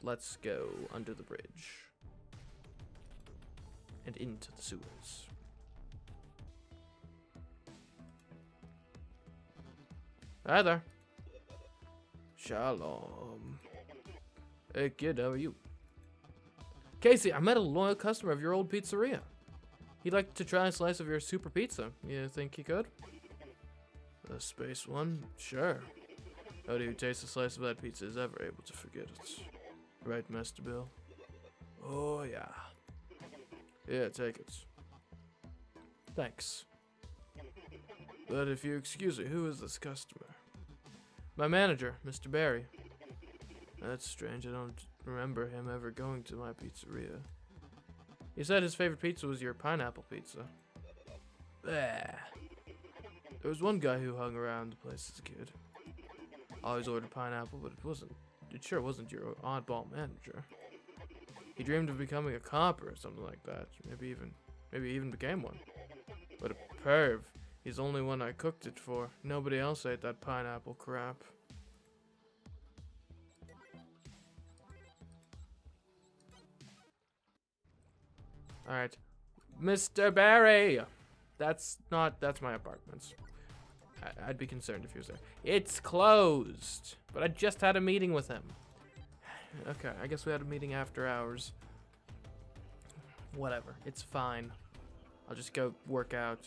let's go under the bridge. And into the sewers. Hi there. Shalom. Hey kid, how are you? Casey, I met a loyal customer of your old pizzeria. He'd like to try a slice of your super pizza. You think he could? A space one? Sure. Nobody who tastes a slice of that pizza is ever able to forget it. Right, Master Bill? Oh, yeah. Yeah, take it. Thanks. But if you excuse me, who is this customer? My manager, Mr. Barry. That's strange. I don't remember him ever going to my pizzeria. He said his favorite pizza was your pineapple pizza. Bah. There was one guy who hung around the place as a kid. Always ordered pineapple, but it sure wasn't your oddball manager. He dreamed of becoming a cop or something like that. Maybe even became one. But a perv. He's the only one I cooked it for. Nobody else ate that pineapple crap. Alright. Mr. Barry! That's my apartment. I'd be concerned if he was there. It's closed! But I just had a meeting with him. Okay, I guess we had a meeting after hours. Whatever, it's fine. I'll just go work out.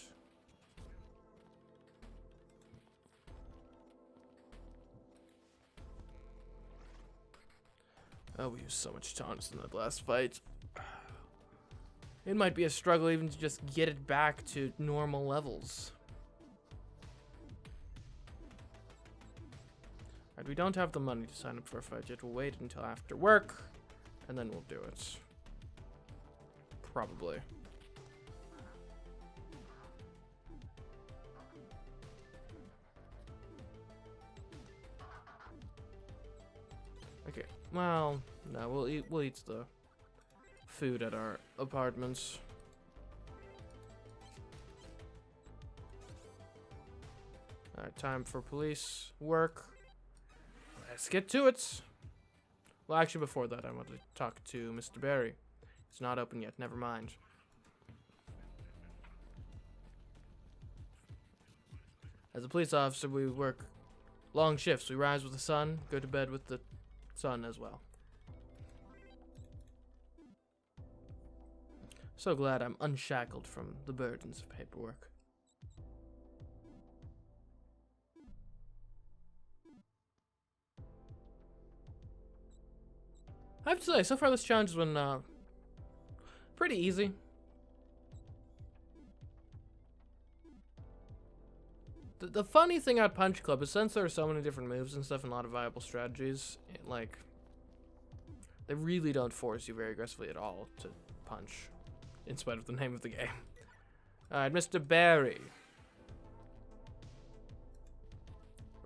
Oh, we used so much taunts in that last fight. It might be a struggle even to just get it back to normal levels. Alright, we don't have the money to sign up for a fight yet. We'll wait until after work, and then we'll do it. Probably. Okay, well, no, we'll eat the food at our apartments. Alright, time for police work. Let's get to it. Well, actually, before that, I want to talk to Mr. Barry. It's not open yet, never mind. As a police officer, we work long shifts. We rise with the sun, go to bed with the sun as well. So glad I'm unshackled from the burdens of paperwork. I have to say, so far this challenge has been pretty easy. The funny thing about Punch Club is since there are so many different moves and stuff and a lot of viable strategies, they really don't force you very aggressively at all to punch, in spite of the name of the game. Alright, Mr. Barry.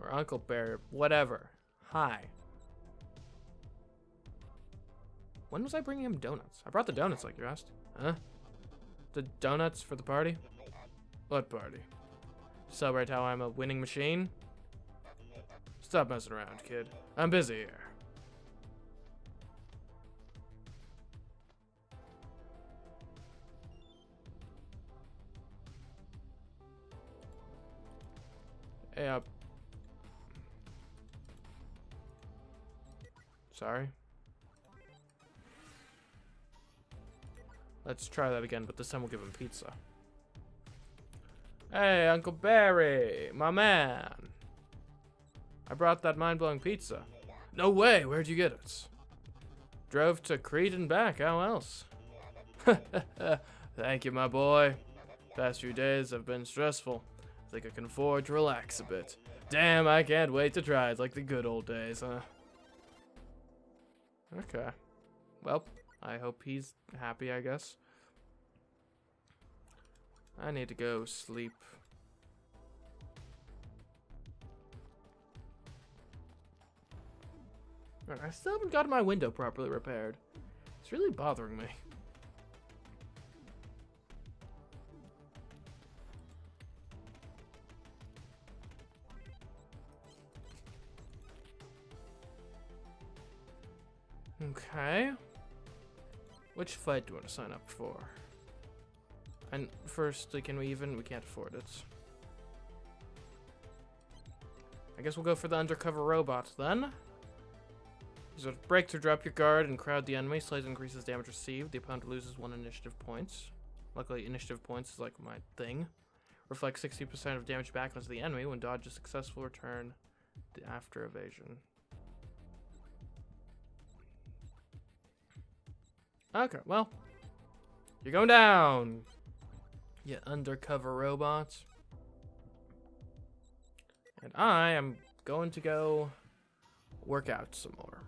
Or Uncle Barry, whatever. Hi. When was I bringing him donuts? I brought the donuts like you asked. Huh? The donuts for the party? What party? Celebrate how I'm a winning machine? Stop messing around, kid. I'm busy here. Hey, sorry. Let's try that again, but this time we'll give him pizza. Hey, Uncle Barry, my man. I brought that mind-blowing pizza. No way, where'd you get it? Drove to Crete and back, how else? Thank you, my boy. Past few days have been stressful. I think I can afford to relax a bit. Damn, I can't wait to try it like the good old days, huh? Okay. Well, I hope he's happy, I guess. I need to go sleep. I still haven't gotten my window properly repaired. It's really bothering me. Okay. Which fight do you want to sign up for? And firstly, can we even? We can't afford it. I guess we'll go for the undercover robot then. Use a break to drop your guard and crowd the enemy. Slightly increases damage received. The opponent loses 1 initiative points. Luckily, initiative points is like my thing. Reflects 60% of damage back onto the enemy when dodge is successful. Return the after evasion. Okay, well, you're going down. You undercover robot. And I am going to go work out some more.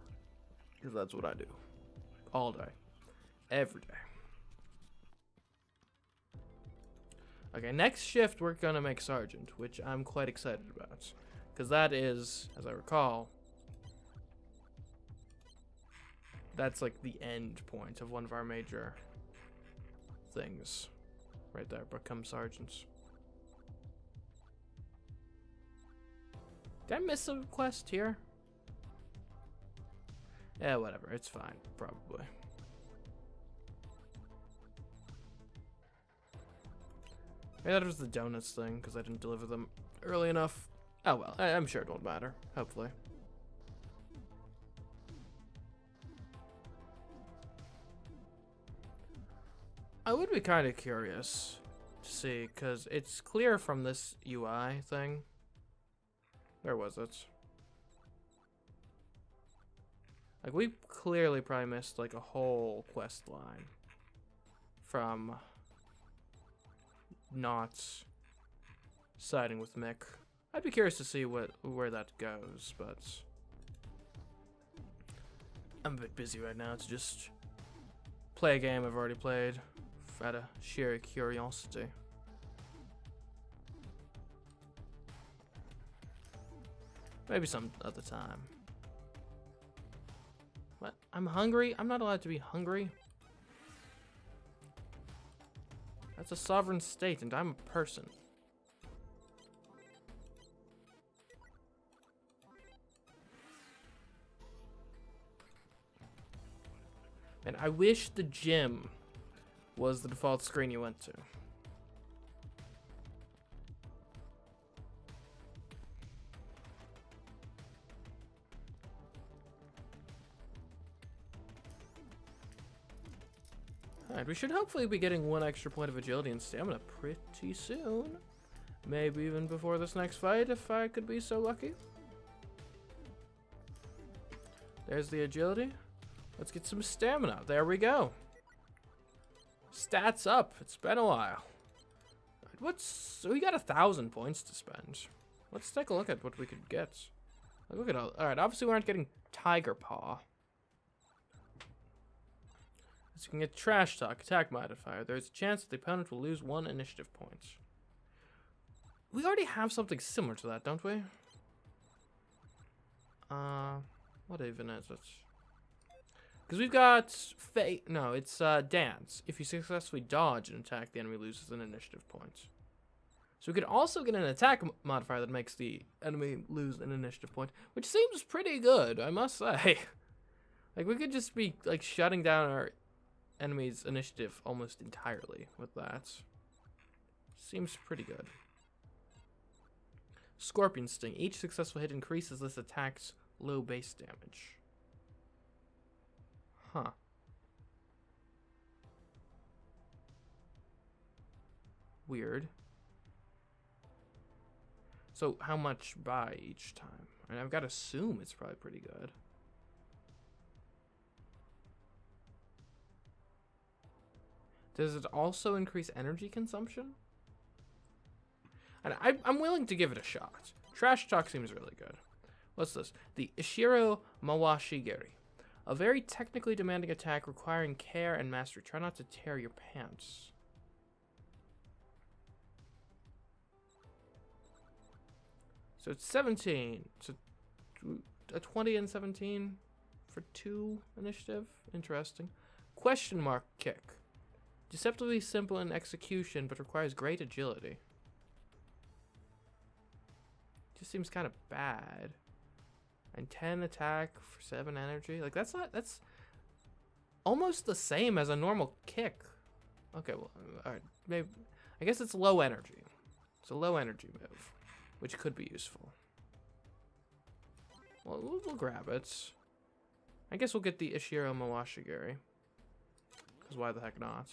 Because that's what I do. All day. Every day. Okay, next shift we're going to make Sergeant, which I'm quite excited about. Because that is, as I recall, that's like the end point of one of our major things. Right there, become Sergeants. Did I miss a quest here? Yeah, whatever. It's fine, probably. Maybe that was the donuts thing, because I didn't deliver them early enough. Oh well, I'm sure it won't matter. Hopefully. I would be kind of curious to see, because it's clear from this UI thing. Where was it? Like, we clearly probably missed, like, a whole quest line from not siding with Mick. I'd be curious to see where that goes, but I'm a bit busy right now to just play a game I've already played out of sheer curiosity. Maybe some other time. What? I'm hungry? I'm not allowed to be hungry. That's a sovereign state, and I'm a person. And I wish the gym was the default screen you went to. Alright, we should hopefully be getting 1 extra point of agility and stamina pretty soon. Maybe even before this next fight, if I could be so lucky. There's the agility. Let's get some stamina. There we go. Stats up. It's been a while. So we got 1,000 points to spend. Let's take a look at what we could get. Look at all. All right. Obviously, we aren't getting Tiger Paw. So you can get Trash Talk, attack modifier. There's a chance that the opponent will lose 1 initiative point. We already have something similar to that, don't we? What even is it? Because we've got no, it's Dance. If you successfully dodge an attack, the enemy loses an initiative point. So we could also get an attack modifier that makes the enemy lose an initiative point, which seems pretty good, I must say. Like, we could just be like shutting down our enemy's initiative almost entirely with that. Seems pretty good. Scorpion Sting. Each successful hit increases this attack's low base damage. Huh. Weird. So how much by each time? And I've got to assume it's probably pretty good. Does it also increase energy consumption? And I'm willing to give it a shot. Trash Talk seems really good. What's this? The Ishiro Mawashigiri. A very technically demanding attack requiring care and mastery. Try not to tear your pants. So it's 17. So a 20 and 17 for 2 initiative. Interesting. Question mark kick. Deceptively simple in execution, but requires great agility. Just seems kind of bad. And 10 attack for 7 energy. Like, that's almost the same as a normal kick. Okay, well, alright. Maybe, I guess it's low energy. It's a low energy move, which could be useful. Well, we'll grab it. I guess we'll get the Ishiro Mawashigiri. Because why the heck not?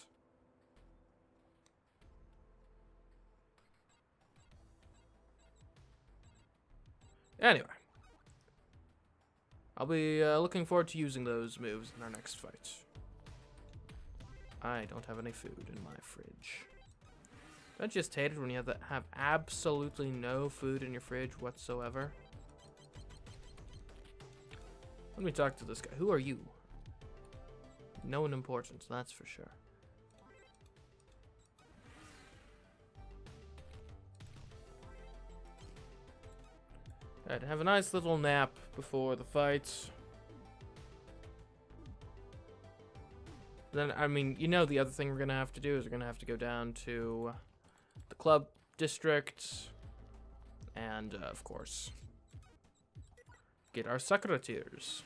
Anyway. I'll be looking forward to using those moves in our next fight. I don't have any food in my fridge. Don't you just hate it when you have absolutely no food in your fridge whatsoever? Let me talk to this guy. Who are you? No one important, that's for sure. Alright, have a nice little nap before the fight. Then, I mean, you know the other thing we're gonna have to do is we're gonna have to go down to the club district and, of course, get our secretaires.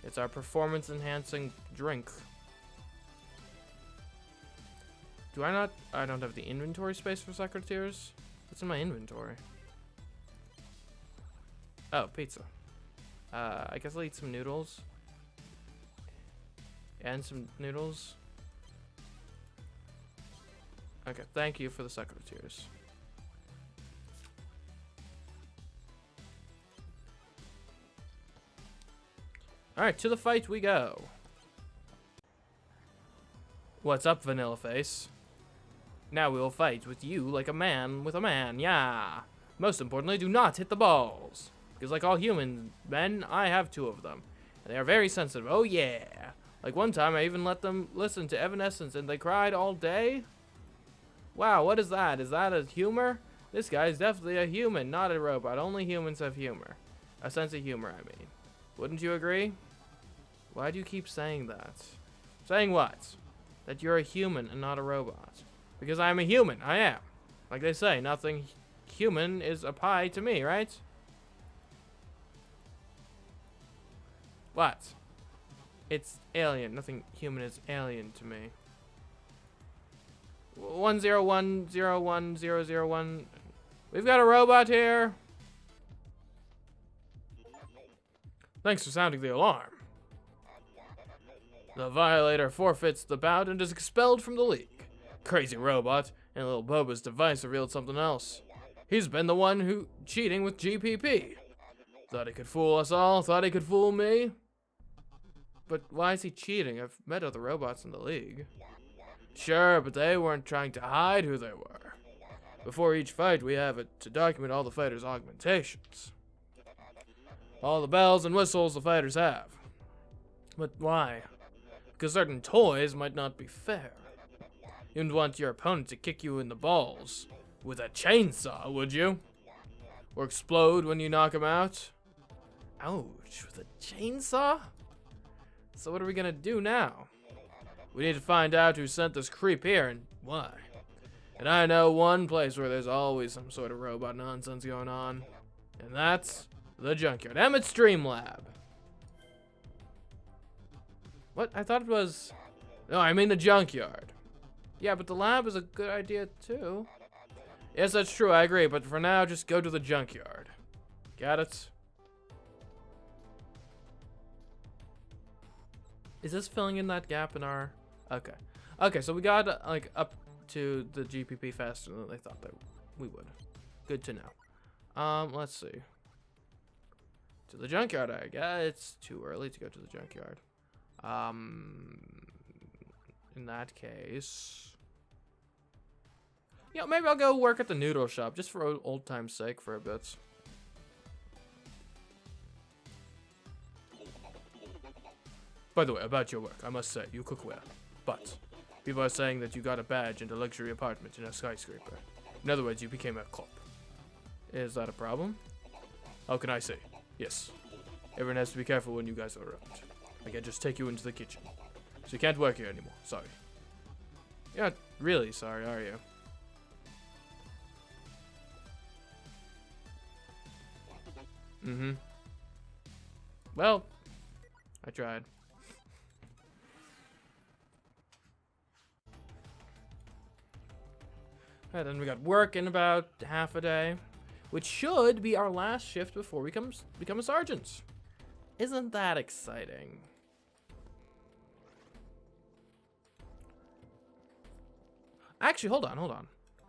It's our performance-enhancing drink. Do I not? I don't have the inventory space for secretaires. What's in my inventory? Oh, pizza. I guess I'll eat some noodles. And some noodles. Okay, thank you for the secretaires. Alright, to the fight we go. What's up, Vanilla Face? Now we will fight with you like a man with a man, yeah. Most importantly, do not hit the balls. Because like all human men, I have 2 of them. And they are very sensitive, oh yeah. Like one time I even let them listen to Evanescence and they cried all day. Wow, what is that? Is that a humor? This guy is definitely a human, not a robot. Only humans have humor. A sense of humor, I mean. Wouldn't you agree? Why do you keep saying that? Saying what? That you're a human and not a robot. Because I am a human. I am. Like they say, nothing human is a pie to me, right? What? It's alien. Nothing human is alien to me. 101010001. We've got a robot here. Thanks for sounding the alarm. The violator forfeits the bout and is expelled from the league. Crazy robot, and little Boba's device revealed something else. He's been the one who cheating with GPP. Thought he could fool us all, thought he could fool me. But why is he cheating? I've met other robots in the league. Sure, but they weren't trying to hide who they were. Before each fight, we have it to document all the fighters' augmentations. All the bells and whistles the fighters have. But why? Because certain toys might not be fair. You wouldn't want your opponent to kick you in the balls with a chainsaw, would you? Or explode when you knock him out? Ouch, with a chainsaw? So what are we gonna do now? We need to find out who sent this creep here and why. And I know one place where there's always some sort of robot nonsense going on. And that's the junkyard. Emmett's Dream Lab. What? I thought it was... No, I mean the junkyard. Yeah, but the lab is a good idea too. Yes, that's true, I agree. But for now, just go to the junkyard. Got it? Is this filling in that gap in our... Okay. Okay, so we got like up to the GPP faster than they thought that we would. Good to know. Let's see. To the junkyard, I guess. It's too early to go to the junkyard. In that case... Yeah, maybe I'll go work at the noodle shop, just for old time's sake for a bit. By the way, about your work, I must say, you cook well. But, people are saying that you got a badge and a luxury apartment in a skyscraper. In other words, you became a cop. Is that a problem? How can I say? Yes. Everyone has to be careful when you guys are around. I can't just take you into the kitchen. So you can't work here anymore. Sorry. You're not really sorry, are you? Mm-hmm. Well, I tried. Alright, then we got work in about half a day, which should be our last shift before we become a sergeant. Isn't that exciting? Actually, hold on.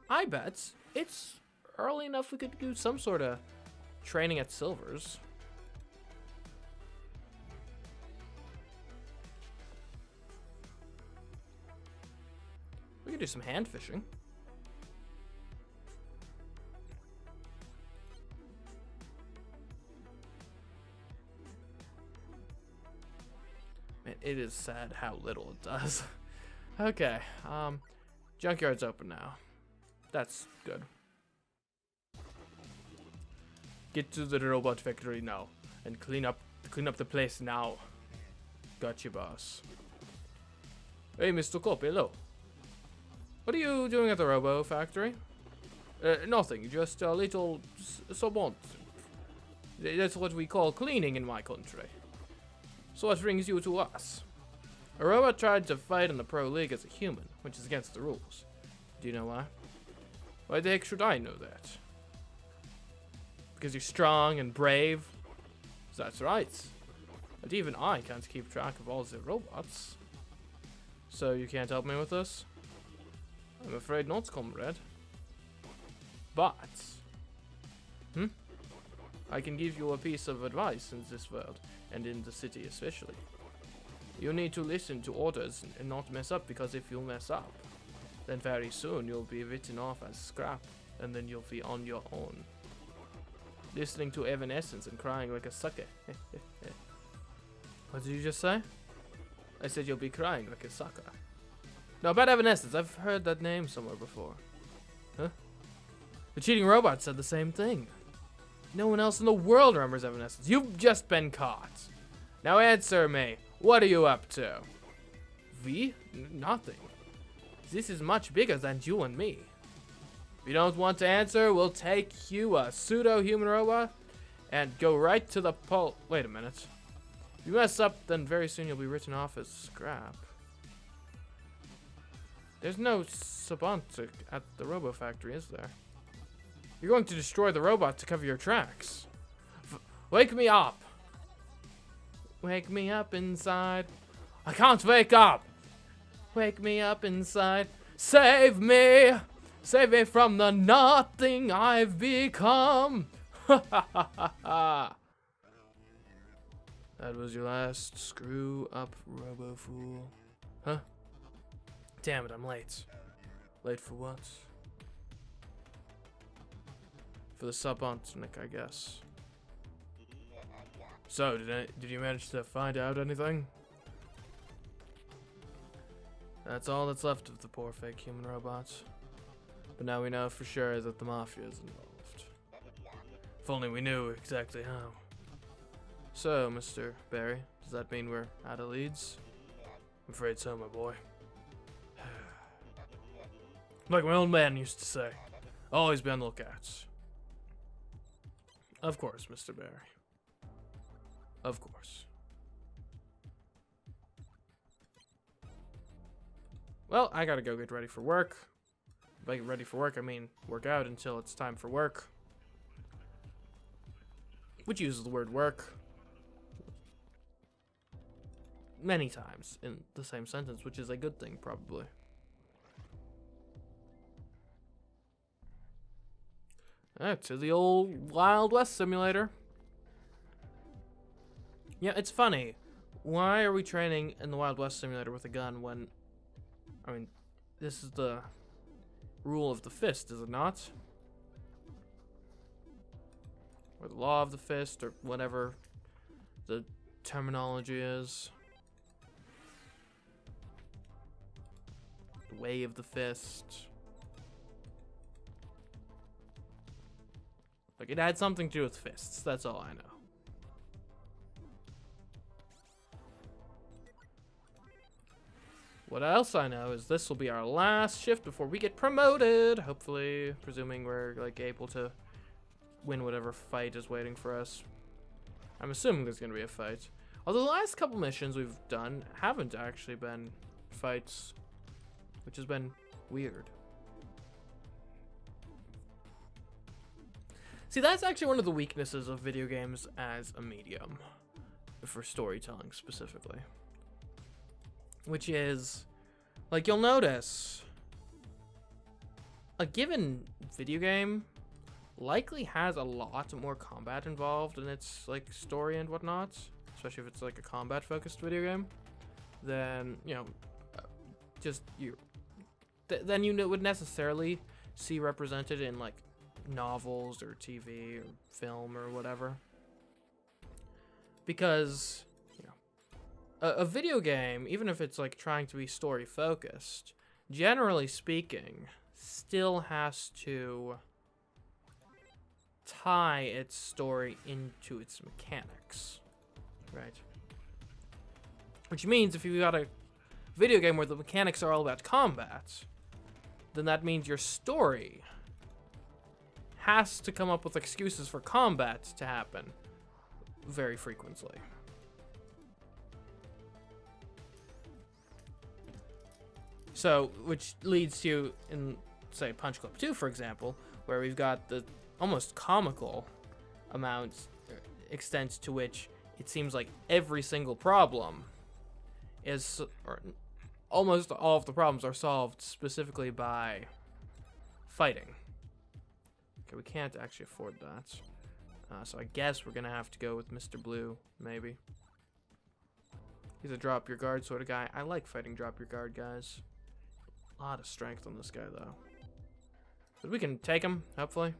I bet it's early enough we could do some sort of training at Silver's. We could do some hand fishing. Man, it is sad how little it does. Okay, junkyard's open now. That's good. Get to the robot factory now and clean up the place now. Gotcha, boss. Hey, Mr. Cop, hello. What are you doing at the robo factory? Nothing, just a little sabont. That's what we call cleaning in my country. So what brings you to us? A robot tried to fight in the Pro League as a human, which is against the rules. Do you know why? Why the heck should I know that? Because you're strong and brave? That's right. But even I can't keep track of all the robots. So you can't help me with this? I'm afraid not, comrade. But... I can give you a piece of advice in this world, and in the city especially. You need to listen to orders and not mess up, because if you mess up, then very soon you'll be written off as scrap, and then you'll be on your own. Listening to Evanescence and crying like a sucker. What did you just say? I said you'll be crying like a sucker. No, about Evanescence, I've heard that name somewhere before. Huh? The cheating robot said the same thing. No one else in the world remembers Evanescence. You've just been caught. Now answer me. What are you up to? We? Nothing. This is much bigger than you and me. If you don't want to answer, we'll take you, a pseudo-human robot, and go right to the pole. Wait a minute. If you mess up, then very soon you'll be written off as scrap. There's no Sabant at the Robo Factory, is there? You're going to destroy the robot to cover your tracks. Wake me up! Wake me up inside. I can't wake up! Wake me up inside. Save me! Save me from the nothing I've become! Ha ha ha ha ha! That was your last screw up, Robo Fool. Huh? Damn it, I'm late. Late for what? For the Sabantnik, I guess. So, did you manage to find out anything? That's all that's left of the poor fake human robots. But now we know for sure that the Mafia is involved. If only we knew exactly how. So, Mr. Barry, does that mean we're out of leads? I'm afraid so, my boy. Like my old man used to say, always be on the lookout. Of course, Mr. Barry. Of course. Well, I gotta go get ready for work. By get ready for work, I mean work out until it's time for work. Which uses the word work many times in the same sentence, which is a good thing, probably. To the old Wild West simulator. Yeah, it's funny. Why are we training in the Wild West simulator with a gun when... I mean, this is the rule of the fist, is it not? Or the law of the fist, or whatever the terminology is. The way of the fist. Like, it had something to do with fists, that's all I know. What else I know is this will be our last shift before we get promoted. Hopefully, presuming we're like able to win whatever fight is waiting for us. I'm assuming there's gonna be a fight. Although the last couple missions we've done haven't actually been fights, which has been weird. See, that's actually one of the weaknesses of video games as a medium, for storytelling specifically. Which is, like, you'll notice, a given video game likely has a lot more combat involved in its, like, story and whatnot, especially if it's, like, a combat-focused video game, then, you know, then you would necessarily see represented in, like, novels or TV or film or whatever. Because, you know, a video game, even if it's, like, trying to be story-focused, generally speaking, still has to tie its story into its mechanics, right? Which means if you've got a video game where the mechanics are all about combat, then that means your story has to come up with excuses for combat to happen very frequently. So, which leads to, in, say, Punch Club 2, for example, where we've got the almost comical extent to which it seems like every single problem is, or almost all of the problems are solved specifically by fighting. Okay, we can't actually afford that. So I guess we're gonna have to go with Mr. Blue, maybe. He's a drop your guard sort of guy. I like fighting drop your guard guys. A lot of strength on this guy, though. But we can take him, hopefully.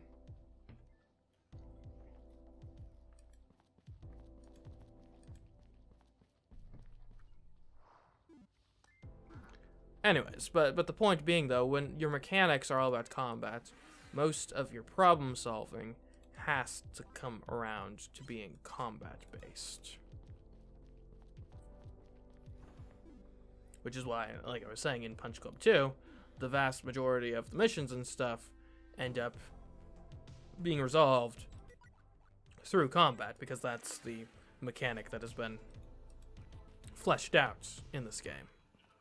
Anyways, but the point being, though, when your mechanics are all about combat, most of your problem solving has to come around to being combat based. Which is why, like I was saying, in Punch Club 2, the vast majority of the missions and stuff end up being resolved through combat, because that's the mechanic that has been fleshed out in this game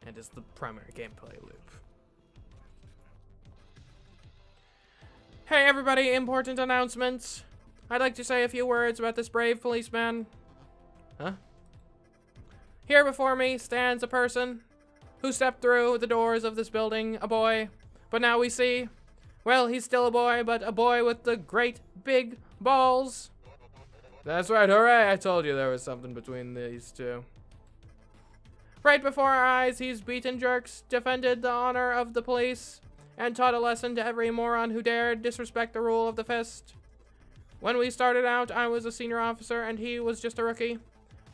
and is the primary gameplay loop. Hey everybody, important announcement. I'd like to say a few words about this brave policeman. Huh? Here before me stands a person who stepped through the doors of this building, a boy. But now we see, well, he's still a boy, but a boy with the great big balls. That's right, hooray, I told you there was something between these two. Right before our eyes, he's beaten jerks, defended the honor of the police, and taught a lesson to every moron who dared disrespect the rule of the fist. When we started out, I was a senior officer and he was just a rookie.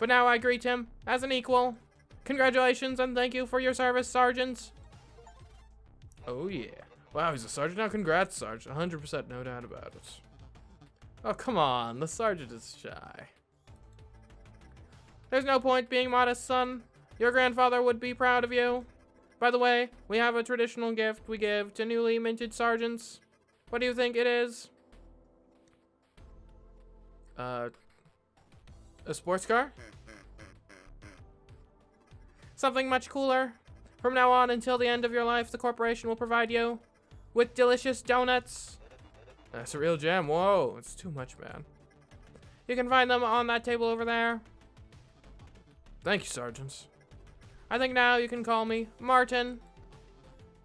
But now I greet him as an equal. Congratulations and thank you for your service, Sergeant. Oh yeah. Wow, he's a sergeant now? Congrats, Sergeant. 100%, no doubt about it. Oh, come on. The sergeant is shy. There's no point being modest, son. Your grandfather would be proud of you. By the way, we have a traditional gift we give to newly minted sergeants. What do you think it is? A sports car? Something much cooler. From now on until the end of your life, the corporation will provide you with delicious donuts. That's a real gem. Whoa, it's too much, man. You can find them on that table over there. Thank you, Sergeant. I think now you can call me Martin.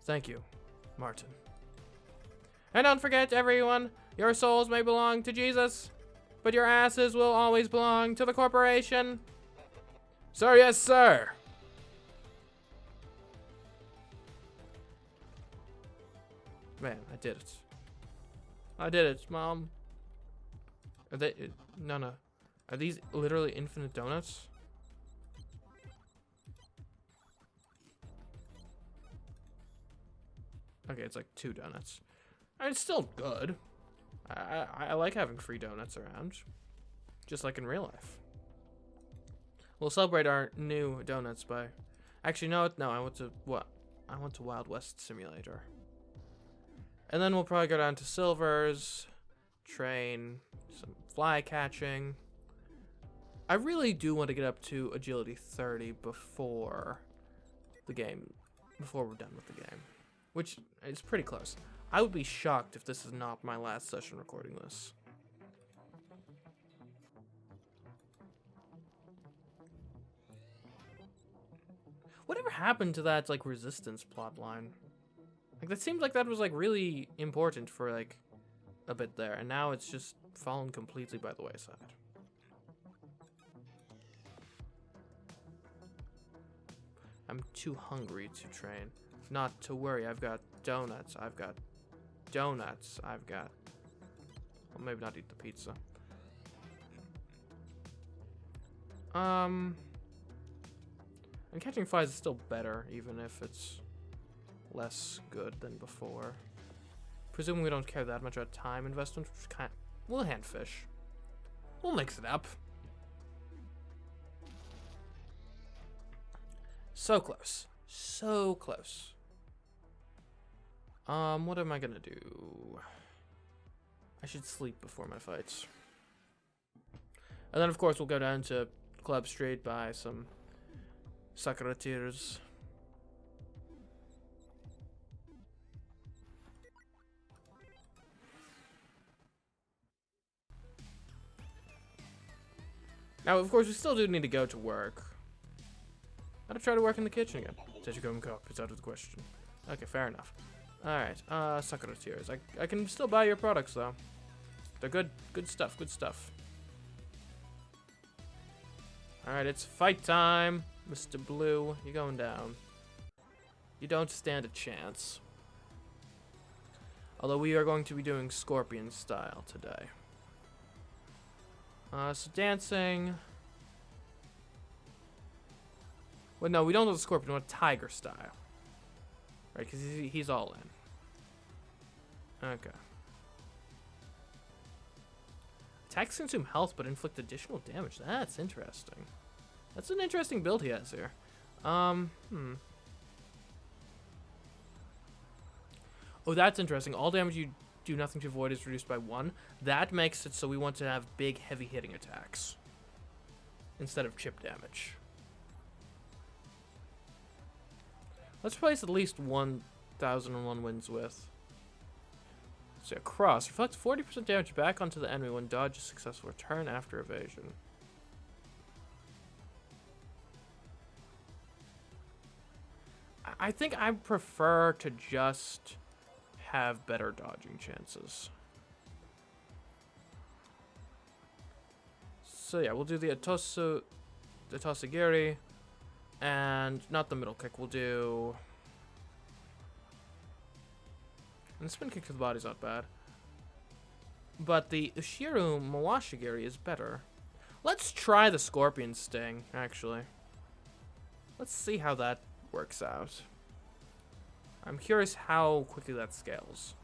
Thank you, Martin. And don't forget, everyone, your souls may belong to Jesus, but your asses will always belong to the corporation. Sir, yes, sir. Man, I did it. I did it, Mom. Are they... No. Are these literally infinite donuts? Okay, it's like 2 donuts. I mean, it's still good. I like having free donuts around. Just like in real life. We'll celebrate our new donuts by... Actually, no, I went to... What? I went to Wild West Simulator. And then we'll probably go down to Silver's, train, some fly catching. I really do want to get up to agility 30 before we're done with the game, which is pretty close. I would be shocked if this is not my last session recording this. Whatever happened to that, like, resistance plotline? Like, that seemed like that was, like, really important for, like, a bit there, and now it's just fallen completely by the wayside. I'm too hungry to train. Not to worry, I've got donuts, I've got... Well, maybe not eat the pizza. And catching flies is still better, even if it's less good than before. Presuming we don't care that much about time investment, we'll hand fish. We'll mix it up. So close. So close. What am I gonna do? I should sleep before my fights. And then, of course, we'll go down to Club Street, buy some Sakura-tears. Now, of course, we still do need to go to work. Gotta try to work in the kitchen again. Tejikomi Cup, it's out of the question. Okay, fair enough. Alright, Sakura-tears. I can still buy your products, though. They're good stuff, good stuff. Alright, it's fight time, Mr. Blue. You're going down. You don't stand a chance. Although we are going to be doing Scorpion style today. So dancing. Well, no, we don't want the Scorpion, we want Tiger style. Right, because he's all in. Okay. Attacks consume health, but inflict additional damage. That's interesting. That's an interesting build he has here. Oh, that's interesting. All damage you do nothing to avoid is reduced by 1. That makes it so we want to have big, heavy-hitting attacks instead of chip damage. Let's place at least 1,001 wins with. So, cross. Reflects 40% damage back onto the enemy when dodge is successful. Return after evasion. I think I prefer to just have better dodging chances. So yeah, we'll do the Atosugiri, and not the middle kick. We'll do... And the spin kick to the body's not bad. But the Ushiru Mawashigiri is better. Let's try the Scorpion Sting, actually. Let's see how that works out. I'm curious how quickly that scales.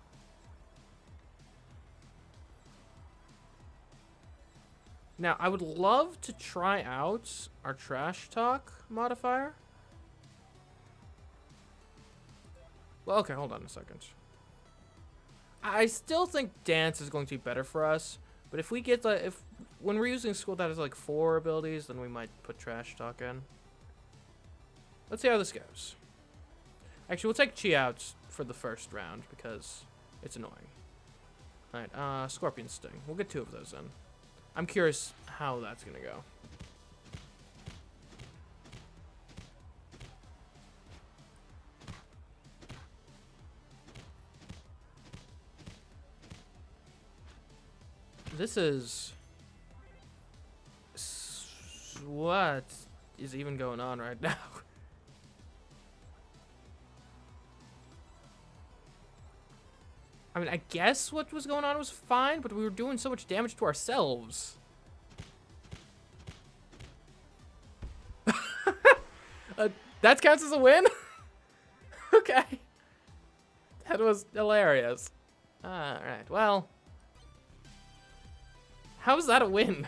Now, I would love to try out our Trash Talk modifier. Well, okay, hold on a second. I still think Dance is going to be better for us, but if we get the... when we're using school that has like 4 abilities, then we might put Trash Talk in. Let's see how this goes. Actually, we'll take Chi out for the first round because it's annoying. Alright, Scorpion Sting. We'll get 2 of those in. I'm curious how that's gonna go. This is... what is even going on right now? I mean, I guess what was going on was fine, but we were doing so much damage to ourselves. That counts as a win? Okay. That was hilarious. Alright, well. How's that a win?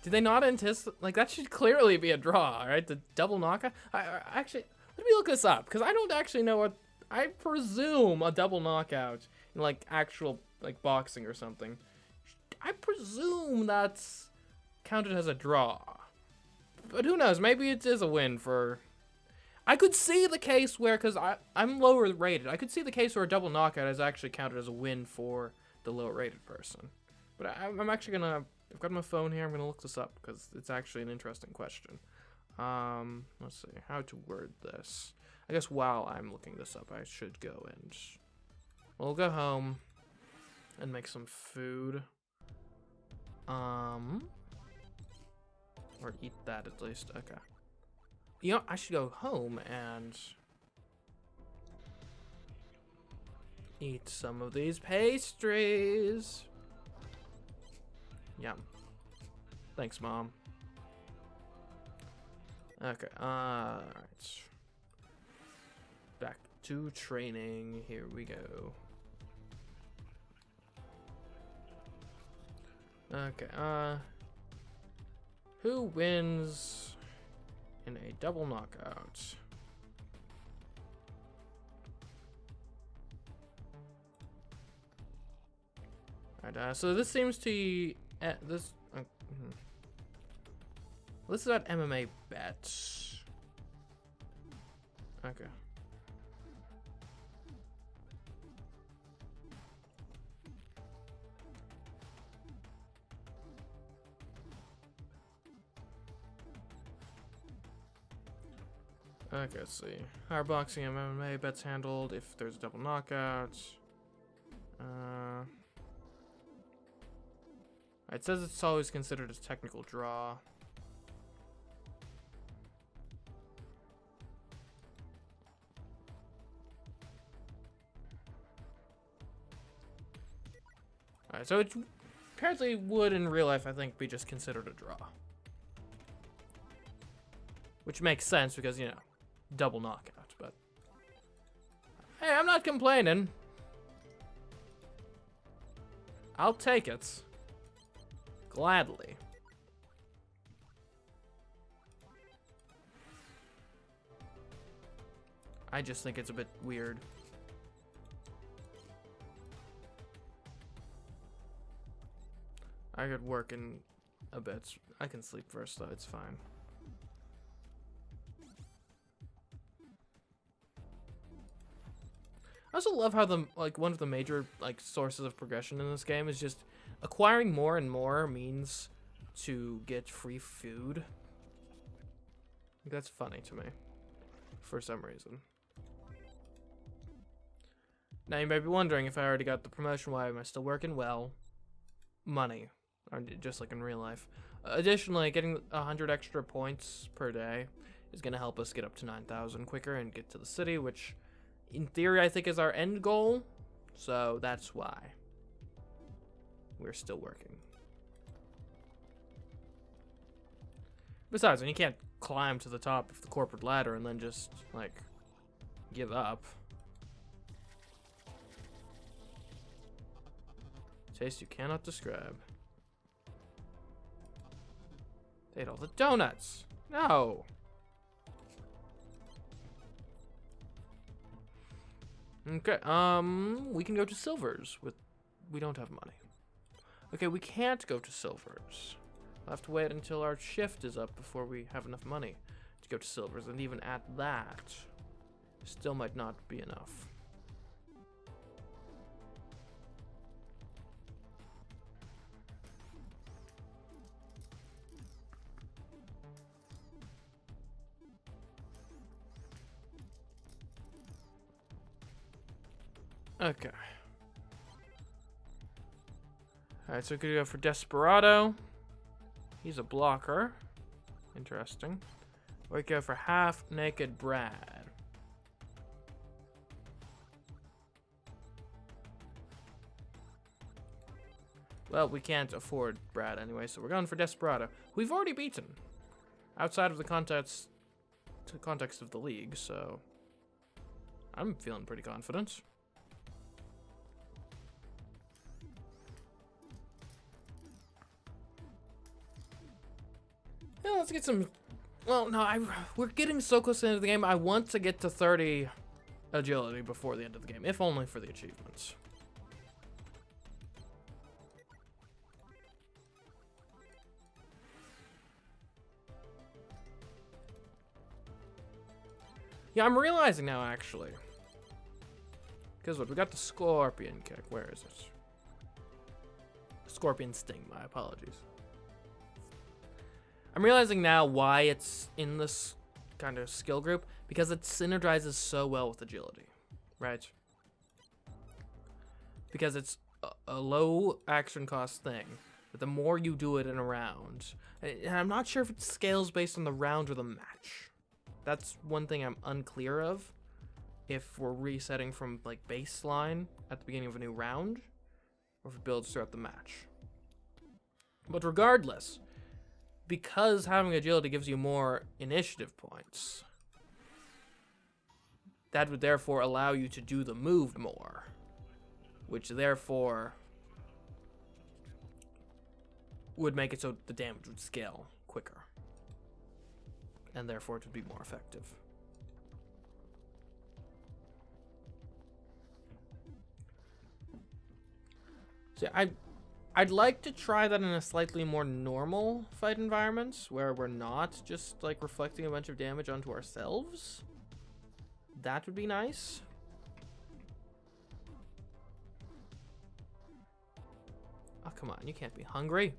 Did they not anticipate? Like, that should clearly be a draw, right? The double knockout? Actually... let me look this up, because I don't actually know what... I presume a double knockout in, like, actual, like, boxing or something I presume that's counted as a draw. But who knows? Maybe it is a win for... I could see the case where, because I'm lower rated, I could see the case where a double knockout is actually counted as a win for the lower rated person. But I'm actually gonna... I've got my phone here. I'm gonna look this up because it's actually an interesting question. Let's see how to word this. I guess while I'm looking this up, I should go and we'll go home and make some food. Or eat that at least. Okay. You know, I should go home and eat some of these pastries. Yum. Thanks, Mom. Okay, alright. Back to training. Here we go. Okay, who wins in a double knockout? Alright, so this seems to this is about MMA bets. Okay. Okay, let's see. Hard boxing and MMA bets handled if there's a double knockout. It says it's always considered a technical draw. Alright, so it apparently would in real life, I think, be just considered a draw. Which makes sense because, you know, double knockout, but... Hey, I'm not complaining. I'll take it. Gladly. I just think it's a bit weird. I could work in a bit. I can sleep first though, it's fine. I also love how one of the major sources of progression in this game is just acquiring more and more means to get free food. That's funny to me for some reason. Now you may be wondering, if I already got the promotion, why am I still working? Well, money, just like in real life. Additionally, getting 100 extra points per day is going to help us get up to 9,000 quicker and get to the city, which in theory I think is our end goal. So that's why we're still working. Besides, and you can't climb to the top of the corporate ladder and then just give up. Taste you cannot describe. They ate all the donuts. No. Okay, we can go to Silver's we don't have money. Okay, we can't go to Silver's. We'll have to wait until our shift is up before we have enough money to go to Silver's, and even at that, still might not be enough. Okay. Alright, so we could go for Desperado. He's a blocker. Interesting. Or we could go for Half Naked Brad. Well, we can't afford Brad anyway, so we're going for Desperado. We've already beaten. Outside of the context of the league, so I'm feeling pretty confident. Yeah, let's get some... Well, no, we're getting so close to the end of the game. I want to get to 30 agility before the end of the game, if only for the achievements. Yeah, I'm realizing now, actually. Because what? We got the Scorpion kick. Where is it? Scorpion Sting, my apologies. I'm realizing now why it's in this kind of skill group. Because it synergizes so well with agility. Right? Because it's a low action cost thing. But the more you do it in a round... And I'm not sure if it scales based on the round or the match. That's one thing I'm unclear of. If we're resetting from like baseline at the beginning of a new round, or if it builds throughout the match. But regardless, because having agility gives you more initiative points, that would therefore allow you to do the move more, which therefore would make it so the damage would scale quicker, and therefore it would be more effective. So I'd like to try that in a slightly more normal fight environment, where we're not just like reflecting a bunch of damage onto ourselves. That would be nice. Oh, come on, you can't be hungry.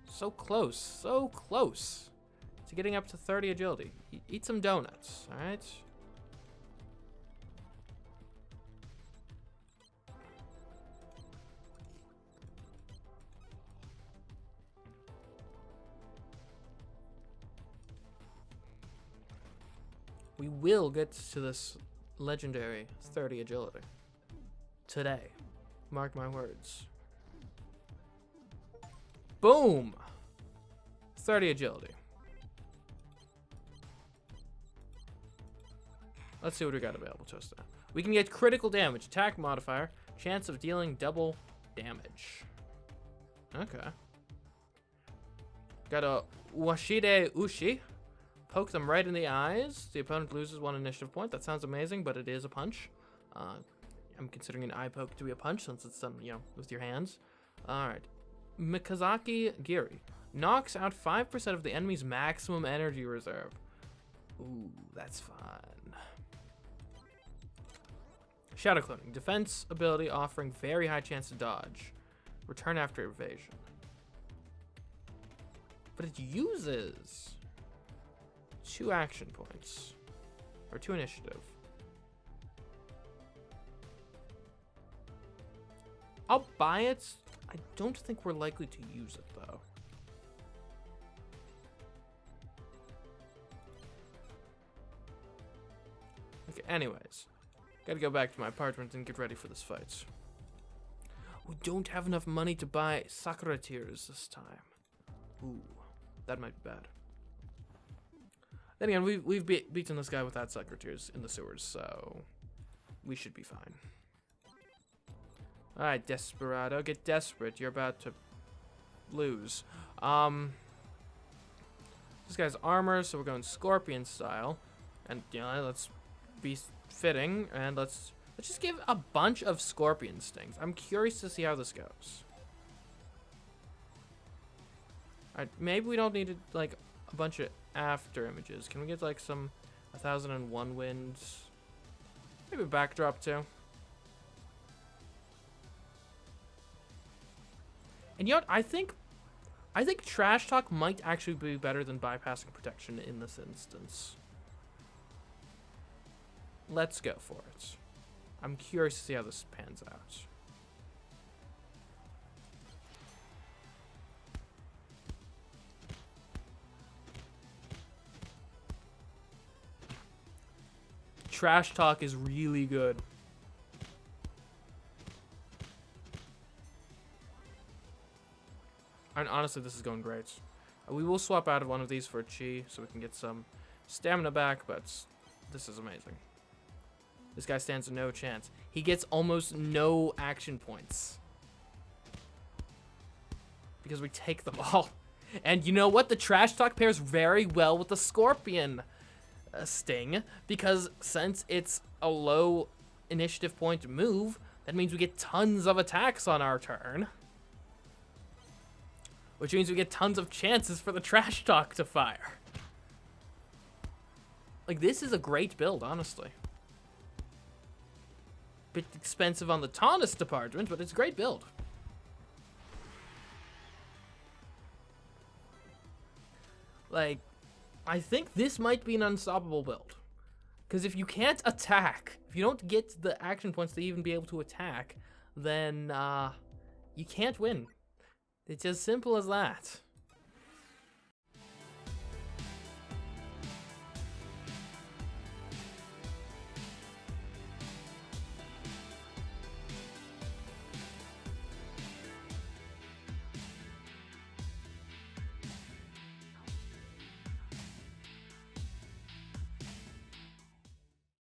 So close to getting up to 30 agility. Eat some donuts, all right? We will get to this legendary 30 agility today. Mark my words. Boom! 30 agility. Let's see what we got available to us now. We can get critical damage, attack modifier, chance of dealing double damage. Okay. Got a Washide Ushi. Poke them right in the eyes. The opponent loses 1 initiative point. That sounds amazing, but it is a punch. I'm considering an eye poke to be a punch since it's done, with your hands. All right. Mikazaki Giri knocks out 5% of the enemy's maximum energy reserve. Ooh, that's fun. Shadow Cloning. Defense ability offering very high chance to dodge. Return after evasion. But it uses 2 action points. Or 2 initiative. I'll buy it. I don't think we're likely to use it, though. Okay, anyways. Gotta go back to my apartment and get ready for this fight. We don't have enough money to buy Sakura tears this time. Ooh, that might be bad. Then again, we've beaten this guy without Sakura tears in the sewers, so we should be fine. Alright, Desperado, get desperate. You're about to lose. This guy's armor, so we're going Scorpion style. And, let's be fitting, and let's just give a bunch of Scorpion stings. I'm curious to see how this goes. Alright, maybe we don't need, like, a bunch of after images. Can we get, like, some 1001 winds? Maybe a backdrop, too. And you know what? I think Trash Talk might actually be better than bypassing protection in this instance. Let's go for it. I'm curious to see how this pans out. Trash Talk is really good. And honestly, this is going great. We will swap out of one of these for a Chi so we can get some stamina back, but this is amazing. This guy stands no chance. He gets almost no action points. Because we take them all. And you know what? The Trash Talk pairs very well with the Scorpion Sting. Because since it's a low initiative point move, that means we get tons of attacks on our turn. Which means we get tons of chances for the Trash Talk to fire. Like, this is a great build, honestly. Bit expensive on the tauntest department, but it's a great build. Like, I think this might be an unstoppable build. Because if you can't attack, if you don't get the action points to even be able to attack, then you can't win. It's as simple as that.